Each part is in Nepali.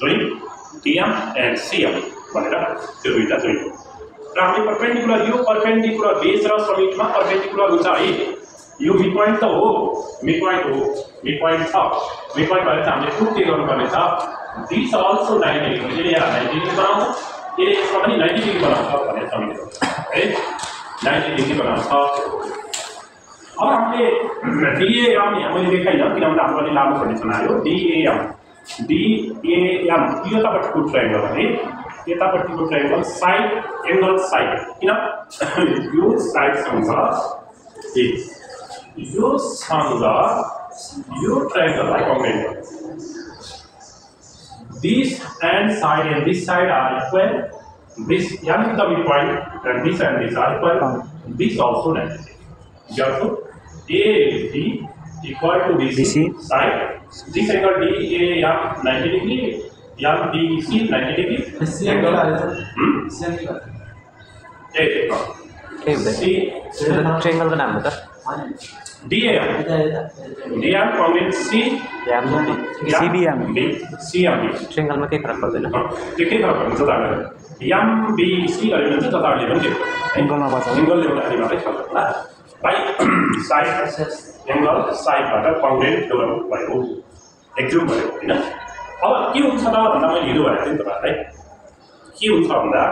जोइन DM एन्ड CM भनेर त्यो दुईटा जोइन र हामी परपेन्डिकुलर यो परपेन्डिकुलर बेस र समिटमा परपेन्डिकुलर हुन्छ है यो मिड पोइन्ट त हो मिड पोइन्ट छ मिड पोइन्ट भएर चाहिँ हामीले प्रुफ के गर्नुपर्ने छ दिस अल्सो 90 डिग्री यसले यहाँ 90 डिग्री बनाउँछ यसले यसमा पनि 90 डिग्री बनाउँछ भनेर समिट है 90 डिग्री बनाउँछ अब हामीले DAM यहाँ मैले देखाइनँ किनभने हाम्रो लागु पर्ने छ आयो DAM यो यतापट्टिको ट्रायंगल है यतापट्टिको ट्रायंगल साइड एंगल साइड किन यो साइडसँग यो ट्रायंगललाई कम्पेयर गर्छ this and this side are equal this yani the midpoint and this are equal this also 90 therefore AD equal to BC side this angle DAM 90 degree yam BC 90 degree angle triangle का नाम बता DAM कॉम्बिनेट CBM ट्रायंगल में के फरक पर्दैन त्यो के फरक पर्छ त याम BC गरेर चाहिँ तपाईहरुले पनि त्यो एंगलमा बचाउ एंगल ल्याउँदाखेरि मात्रै छ ल बाइ साइड एंगल साइडबाट कॉम्बिनेट भयो एक्ज्युम भयो हैन अब के हुन्छ त भन्दा मैले हिजो भनेको थिएँ तपाईहरुलाई के हुन्छ भन्दा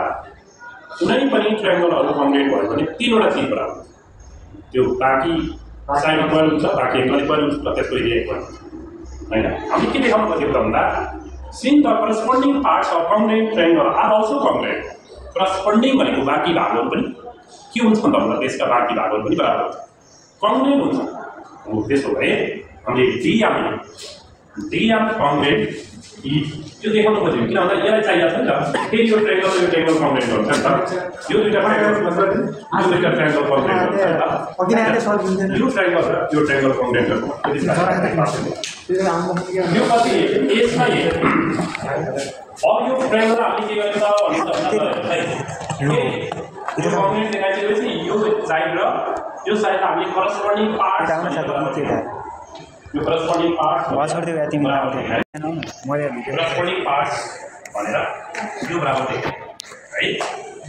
कुनै पनि ट्रायंगलहरु कम्बिनेट भयो भने तीनवटा चीज बराबर त्यो बाकी साइड इक्वल हुन्छ बाकी एंगल इक्वल हुन्छ त्यसको एरिया इक्वल हैन हामी के देखाउनु खोजेको भन्दा since the corresponding parts of congruent triangle are also congruent corresponding भनेको बाकी भागहरु पनि के हुन्छ भन्दा त्यसका बाकी भागहरु पनि बराबर कम्बिनेट हुन्छ हो त्यसो भए हामीले DAM कम्बिनेट यो देखाउनु खोजेको किन भन्दा यसलाई चाहिएको छ नि त फेरि यो ट्रायंगल कम्बिनेट गर्छ नि त यो दुईटा ट्रायंगल कम्बिनेट गर्छ यो ट्रायंगल कम्बिनेट गर्छ यो कति यसमा अब यो ट्रायंगल हामीले के गरेछ भन्ने कम्बिनेट देखाइसकेपछि यो साइड र यो साइड हामीले करस्पोन्डिङ पार्ट यो करस्पोन्डिङ पार्ट वासर्दै यति बराबर करस्पोन्डिङ पार्ट्स भनेर यो बराबर देखाइ है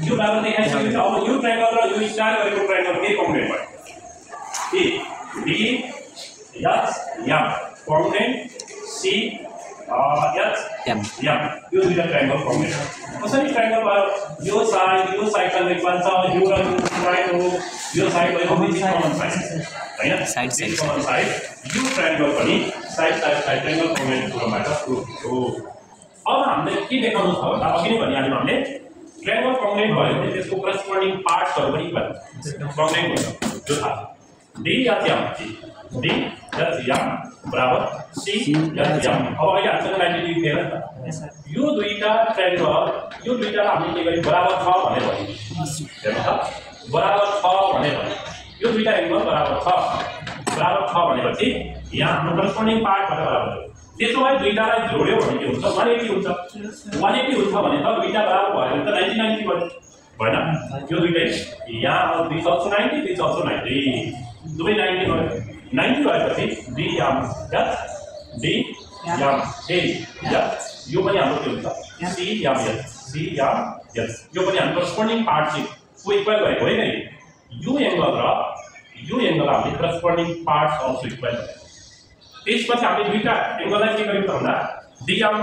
यो बराबर देखाइसकेपछि अब यो ट्रायंगल र यो स्टार गरेको ट्रायंगल के कम्बिनेट भयो DAM कम्बिनेट CM यो दुईटा ट्रायंगल कम्बिनेट कसरी ट्रायंगल भयो यो साइड सँग इक्वल छ यो र यो साइड भएको कमन साइड हैन साइड यो ट्रायंगल पनि साइड ट्रायंगल कम्बिनेट गुणबाट प्रुफ हो अब हामीले के देखाउनु छ भन्दा अघि नै भनिहाल्यौं हामीले ट्रायंगल कम्बिनेट भयो भने त्यसको करस्पोन्डिङ पार्ट्सहरु पनि कम्बिनेट हुन्छ त्यो थाहा DAM बराबर CM अब अहिले हामीसँग 90 डिग्री थियो नि त यो दुईटा ट्रायंगल यो दुईटा हामीले के गरि बराबर छ भनेर भन्यौ हेर्नु त बराबर छ भनेर भन्यौ यो दुईटा एंगल बराबर छ भनेपछि यहाँ हाम्रो करस्पोन्डिङ पार्टबाट बराबर हो त्यसो भए दुईटालाई जोड्यो भने के हुन्छ 180 हुन्छ 180 हुन्छ भने त दुईटा बराबर भयो भने त 90 भयो भएन यो दुईटै यहाँ this also 90 this also 90 दुवै 90 भयो 90 भएपछि DAM यो पनि हाम्रो के हुन्छ CM यो पनि हाम्रो करस्पोन्डिङ पार्ट चाहिँ को इक्वल भएको होइन यो एंगल हामीले करस्पोन्डिङ पार्ट्स अल्सो इक्वल त्यसपछि हामीले दुईटा एंगललाई के गर्यौं त भन्दा DAM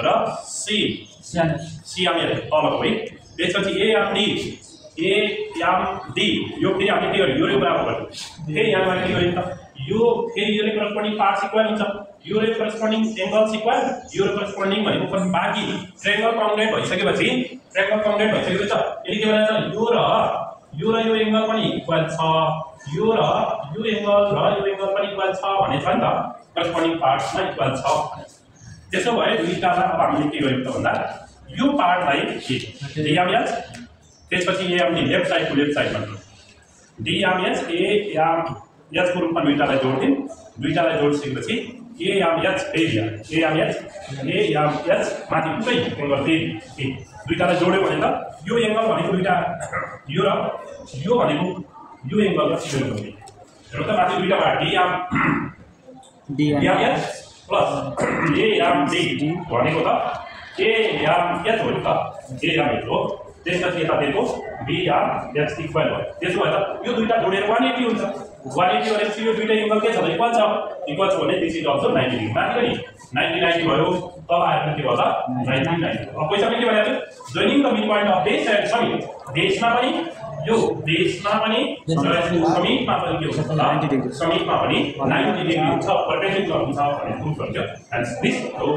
र CM अलग है त्यसपछि AMD यो फेरि हामीले के गर्यौं यो बराबर गर्यौं फेरि यहाँ के गर्यौं त यो फेरि यो करस्पोन्डिङ पार्ट्स इक्वल हुन्छ यो करस्पोन्डिङ एंगल्स इक्वल यो करस्पोन्डिङ भनेको पनि बाकी ट्रायंगल कम्बिनेट भइसकेपछि यसले के भन्छ यो र यो एंगल पनि इक्वल छ यो र यो एंगल पनि इक्वल छ भने छ नि त करस्पोन्डिङ पार्ट्समा इक्वल छ त्यसो भए दुईटालाई अब हामीले के गर्यौं त भन्दा यो पार्टलाई DAM त्यसपछि AMD लेफ्ट साइडमा DAM को रूपमा दुईटालाई जोड्दियौं दुईटालाई जोडिसकेपछि AMH माथि पुरै एंगल दुईटालाई जोड्यो भने त यो एंगल भनेको दुईटा यो र यो भनेको यो एंगल र सिमिलर हुने हेर्नु त माथि दुईटा भाग DAM plus A M D भनेको त ए एम एच हो नि त ए एम एच हो त्यसपछि यता दिएको बी एम एच इक्वल भयो त्यसो भए त यो दुईटा जोडेर 180 हुन्छ 180 भनेपछि यो दुईटा एंगल के छ त इक्वल छ भने दिस इज अल्सो 90 डिग्री माथि नि 90 90 भयो तल आएर के भयो त 90 90 अब क्वेशनले के भनेको joining the mid point of base and summit बेसमा पनि यो बेसमा पनि समिटमा पनि के हुन्छ 90 डिग्री समिटमा पनि 90 डिग्री हुन्छ परपेंडिकुलर हुन्छ भन्ने प्रुफ गर्छ एन्ड दिस हो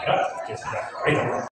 र